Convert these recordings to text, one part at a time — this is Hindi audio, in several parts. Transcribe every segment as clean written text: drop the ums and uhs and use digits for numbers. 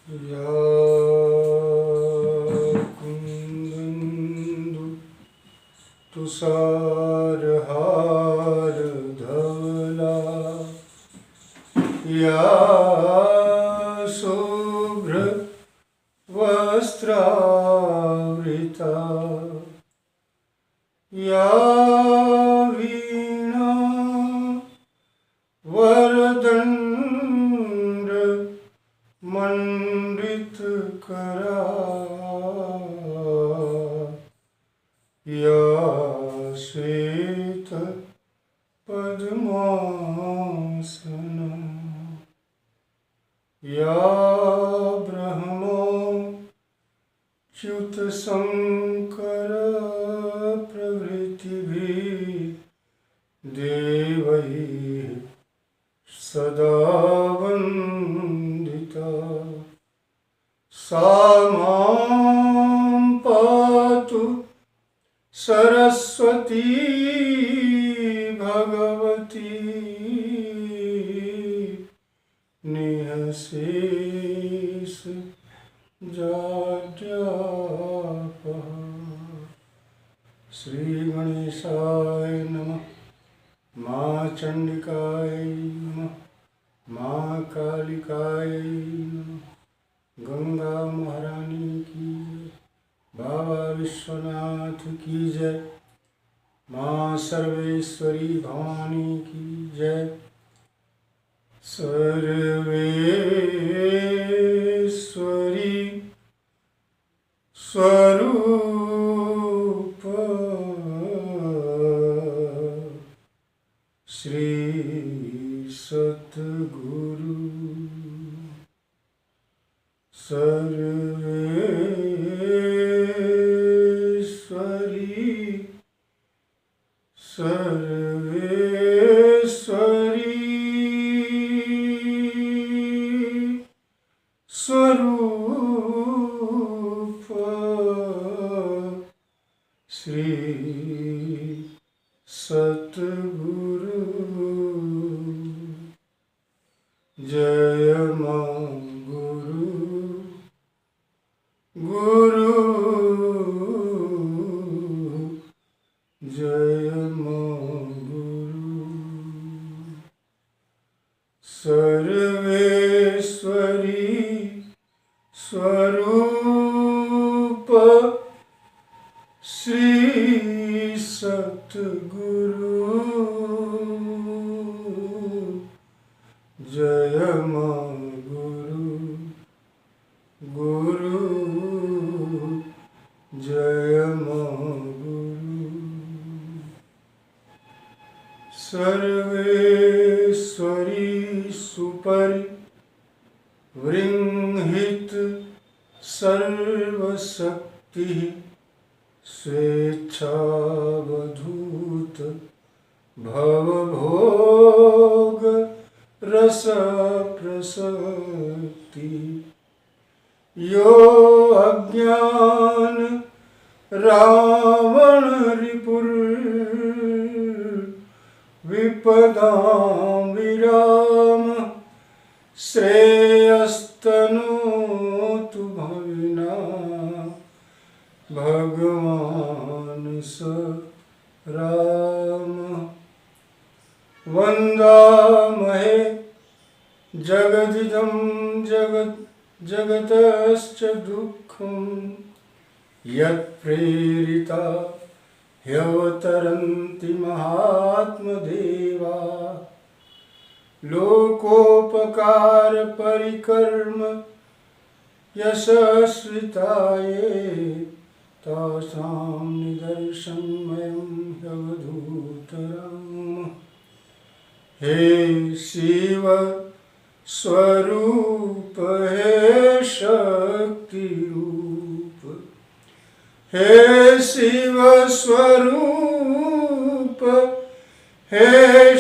या कुन्दन्दु तुषारहार धवला या शुभ्र वस्त्रावृता या वीणा वरदण्ड मण्डितकरा या श्वेत पद्मासना या ब्रह्मोच्युतशङ्कर प्रभृतिभिः देवैः सदा वन्दिता सा मां पातु सरस्वती भगवती निःशेष जाड्यापहा। श्री गणेशाय नमः। माँ चंडिकाय नमः। माँ कालिकाय नमः। गंगा महारानी की जय। बाबा विश्वनाथ की जय। माँ सर्वेश्वरी भवानी की जय। सर्वेश्वरी स्वरूप श्री सतगुरु सर्वेश्वरी स्वरूप श्री सतगुरु। जय मां गुरु गुरु जय मां गुरु। सर्वेश्वरी स्वरूप श्री सतगुरु। जय मां गुरु गुरु जय मां गुरु। सर्वेश्वरी सुपरि वृंहित सर्वशक्ति स्वेच्छावधूत भवभोग रस प्रसक्ति। यो अज्ञान रावण रिपुर विपदां विराम श्रेयस्तनोतु भविना भगवान स राम। वन्दामहे जगदिदं जगतश्च दुःखं यत्प्रेरिता ह्यवतरन्ति महात्मदेवा। लोकोपकार परिकर्म यशस्विताये तासां निदर्शनमयं ह्यवधूतराम। हे शिव स्वरूप हे शक्ति रूप हे शिव स्वरूप हे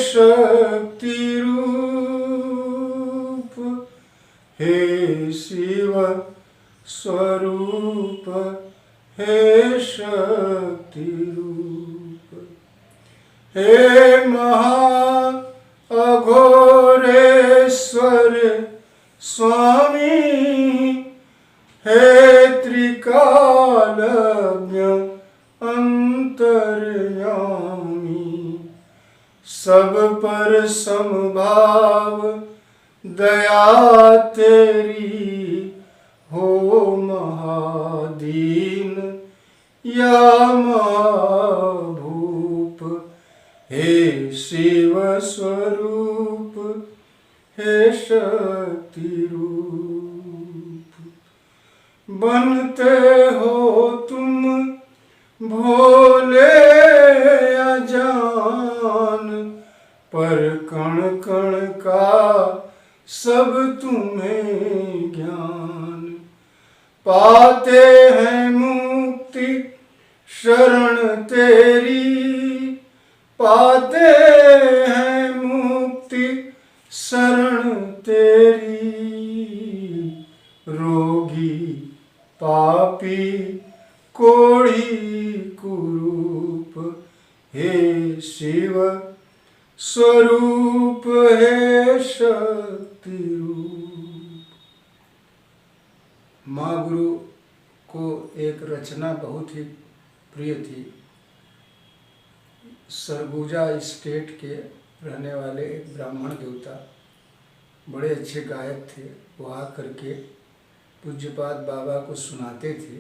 शक्ति रूप हे शिव स्वरूप हे शक्ति रूप। हे महा अघोरेश्वर स्वामी समभाव दया तेरी हो महादीन या महाभूप। हे शिव स्वरूप हे शक्ति रूप। बनते हो तुम भोले अजान, पर कण कण का सब तुम्हें ज्ञान। पाते हैं मुक्ति शरण तेरी, पाते हैं मुक्ति शरण तेरी। रोगी पापी कोढ़ी कुरूप, हे शिव स्वरूप हे शक्ति रूप। माँ गुरु को एक रचना बहुत ही प्रिय थी। सरगुजा स्टेट के रहने वाले एक ब्राह्मण देवता बड़े अच्छे गायक थे। वो आकर के पूज्यपाद बाबा को सुनाते थे।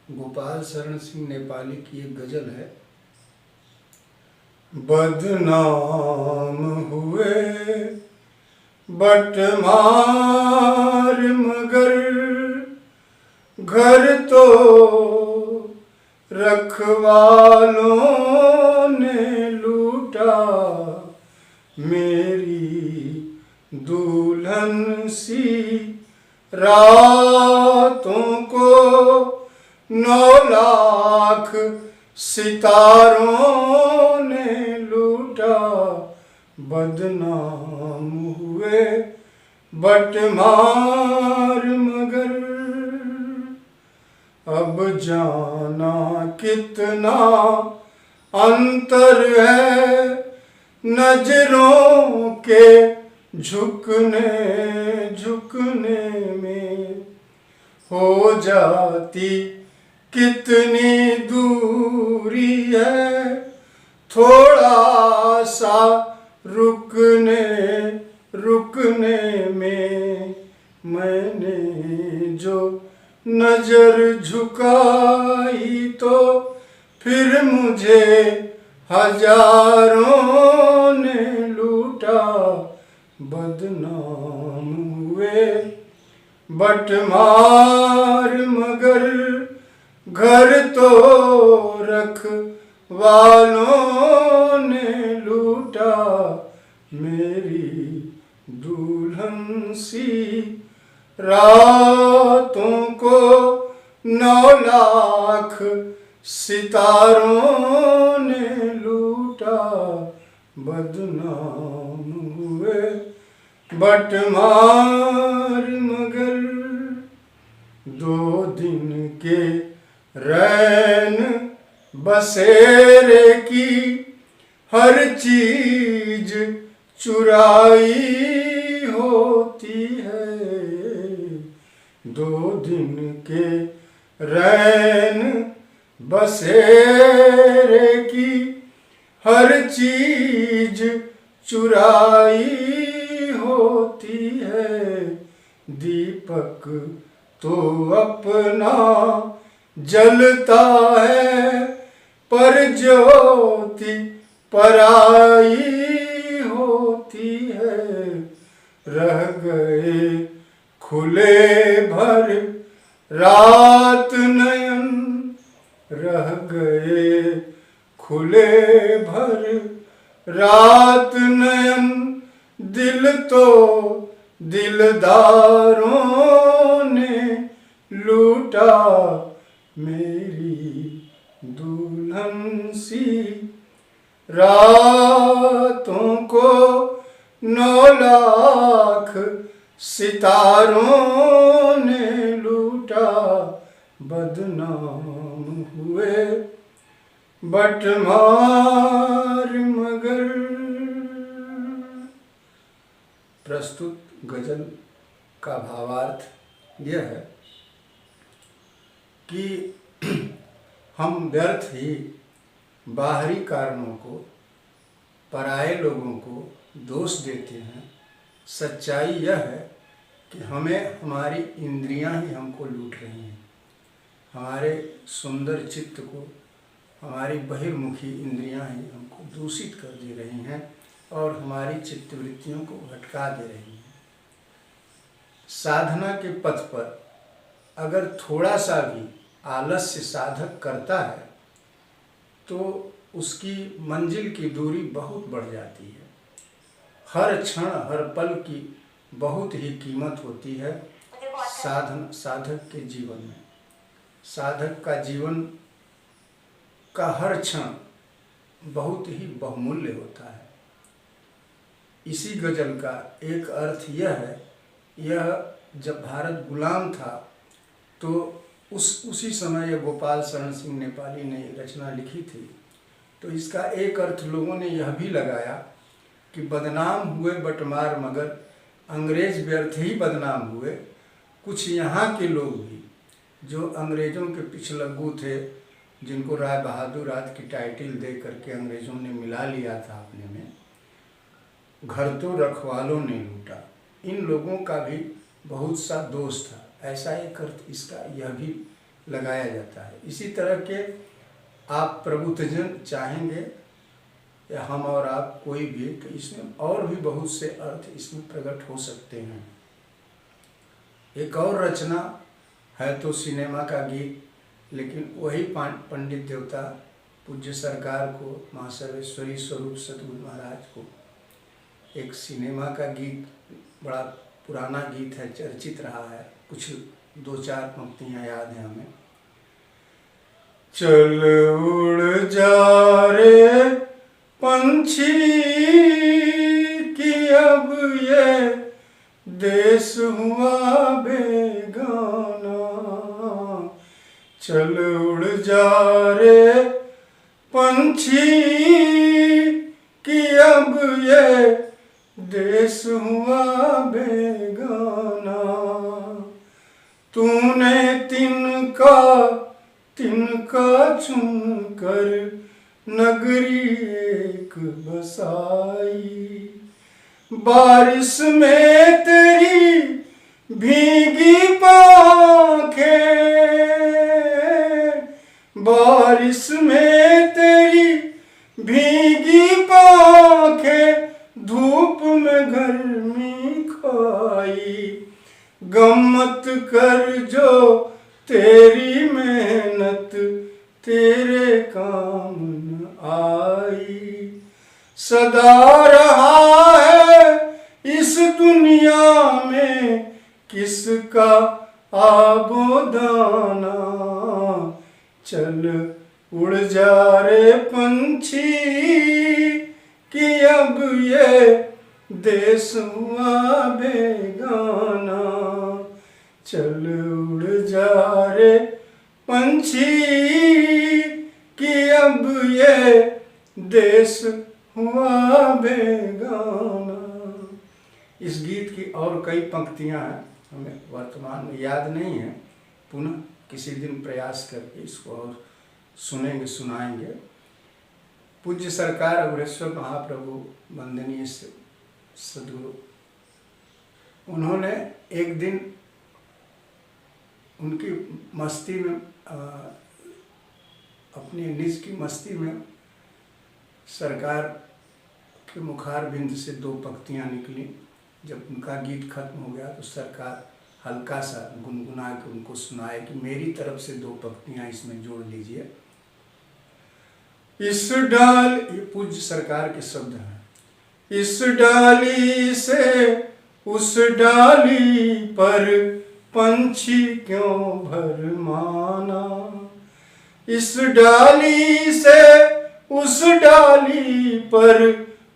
गोपाल शरण सिंह नेपाली की एक गजल है। बदनाम हुए बटमार मगर, घर तो रखवालों ने लूटा। मेरी दुल्हन सी रातों को 9 लाख सितारों ने लूटा। बदनाम हुए बटमार मगर, अब जाना कितना अंतर है नजरों के झुकने झुकने में। हो जाती कितनी दूरी है थोड़ा सा रुकने रुकने में। मैंने जो नजर झुकाई तो फिर मुझे हजारों ने लूटा। बदनाम हुए बटमार मगर, घर तो रखवालों ने लूटा। मेरी दुल्हन सी रातों को 9 लाख सितारों ने लूटा। बदनाम हुए बटमार मगर, 2 दिन के रैन बसेरे की हर चीज चुराई होती है। 2 दिन के रैन बसेरे की हर चीज चुराई होती है। दीपक तो अपना जलता है पर ज्योति पराई होती है। रह गए खुले भर रात नयन, रह गए खुले भर रात नयन। दिल तो दिलदारों ने लूटा। मेरी दुल्हन सी रातों को 9 लाख सितारों ने लूटा। बदनाम हुए बटमार मगर। प्रस्तुत गजल का भावार्थ यह है कि हम व्यर्थ ही बाहरी कारणों को पराये लोगों को दोष देते हैं, सच्चाई यह है कि हमें हमारी इंद्रियां ही हमको लूट रही हैं। हमारे सुंदर चित्त को हमारी बहिर्मुखी इंद्रियां ही हमको दूषित कर दे रही हैं और हमारी चित्तवृत्तियों को भटका दे रही हैं। साधना के पथ पर अगर थोड़ा सा भी आलस्य साधक करता है तो उसकी मंजिल की दूरी बहुत बढ़ जाती है। हर क्षण हर पल की बहुत ही कीमत होती है साधक के जीवन में। साधक का जीवन का हर क्षण बहुत ही बहुमूल्य होता है। इसी गजल का एक अर्थ यह है, यह जब भारत गुलाम था तो उसी समय यह गोपाल शरण सिंह नेपाली ने रचना लिखी थी। तो इसका एक अर्थ लोगों ने यह भी लगाया कि बदनाम हुए बटमार मगर अंग्रेज व्यर्थ ही बदनाम हुए। कुछ यहाँ के लोग भी जो अंग्रेज़ों के पिछलग्गू थे, जिनको राय बहादुर रात की टाइटल दे करके अंग्रेज़ों ने मिला लिया था अपने में, घर तो रखवालों ने लूटा, इन लोगों का भी बहुत सा दोष था। ऐसा एक अर्थ इसका यह भी लगाया जाता है। इसी तरह के आप प्रबुद्धजन चाहेंगे या हम और आप कोई भी, तो इसमें और भी बहुत से अर्थ इसमें प्रकट हो सकते हैं। एक और रचना है तो सिनेमा का गीत, लेकिन वही पंडित देवता पूज्य सरकार को, माँ सर्वेश्वरी स्वरूप सतगुरु महाराज को एक सिनेमा का गीत, बड़ा पुराना गीत है, चर्चित रहा है। कुछ 2-4 पंक्तियाँ याद हैं हमें। चल उड़ जा रे पंछी कि अब ये देश हुआ बेगाना, चल उड़ जा रे पंछी कि अब ये देश हुआ बेगाना। तूने तिनका चुनकर नगरी एक बसाई, बारिश में तेरी भीगी पांखें, बारिश में तेरी भीगी पांखें, धूप में गर्मी खाई। गम्मत कर जो तेरी मेहनत तेरे काम न आई। सदा रहा है इस दुनिया में किसका आबोदाना, चल उड़ जा रे पंछी कि अब ये देश हुआ बेगाना, चल उड़ जा रे पंछी कि अब ये देश हुआ बेगाना। इस गीत की और कई पंक्तियां हैं, हमें वर्तमान में याद नहीं है, पुनः किसी दिन प्रयास करके इसको और सुनेंगे, सुनाएंगे। पूज्य सरकार अग्रेश्वर महाप्रभु वंदनीय सदगुरु, उन्होंने एक दिन उनकी मस्ती में, अपनी निज की मस्ती में सरकार के मुखार बिंद से 2 पंक्तियाँ निकली। जब उनका गीत खत्म हो गया तो सरकार हल्का सा गुनगुना के उनको सुनाए कि मेरी तरफ से 2 पंक्तियाँ इसमें जोड़ लीजिए। इस डाल, ये पूज्य सरकार के शब्द हैं, इस डाली से उस डाली पर पंछी क्यों भरमाना, इस डाली से उस डाली पर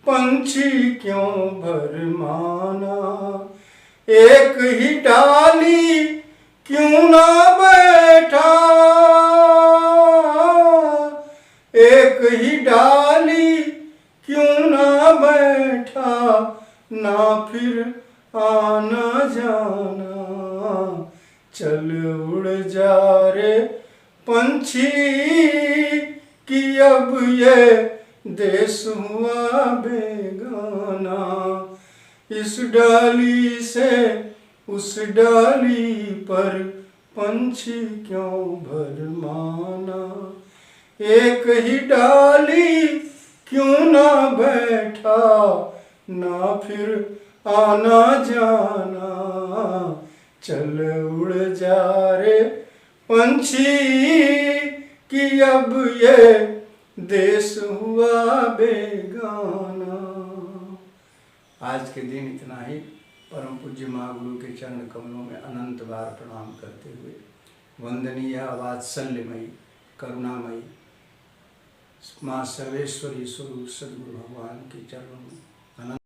पंछी क्यों भरमाना। एक ही डाली क्यों ना बैठा, एक ही डाली क्यों ना बैठा, ना फिर आना जाना। चल उड़ जा रे पंछी कि अब ये देश हुआ बेगाना। इस डाली से उस डाली पर पंछी क्यों भरमाना। एक ही डाली क्यों ना बैठा, ना फिर आना जाना। चल उड़ जा रे पंछी कि अब ये देश हुआ बेगाना। आज के दिन इतना ही। परम पूज्य महागुरु के चरण कमलों में अनंत बार प्रणाम करते हुए वंदनीय वात्सल्यमयी करुणामयी माँ सर्वेश्वरी स्वरूप सद्गुरु भगवान के चरणों में अनंत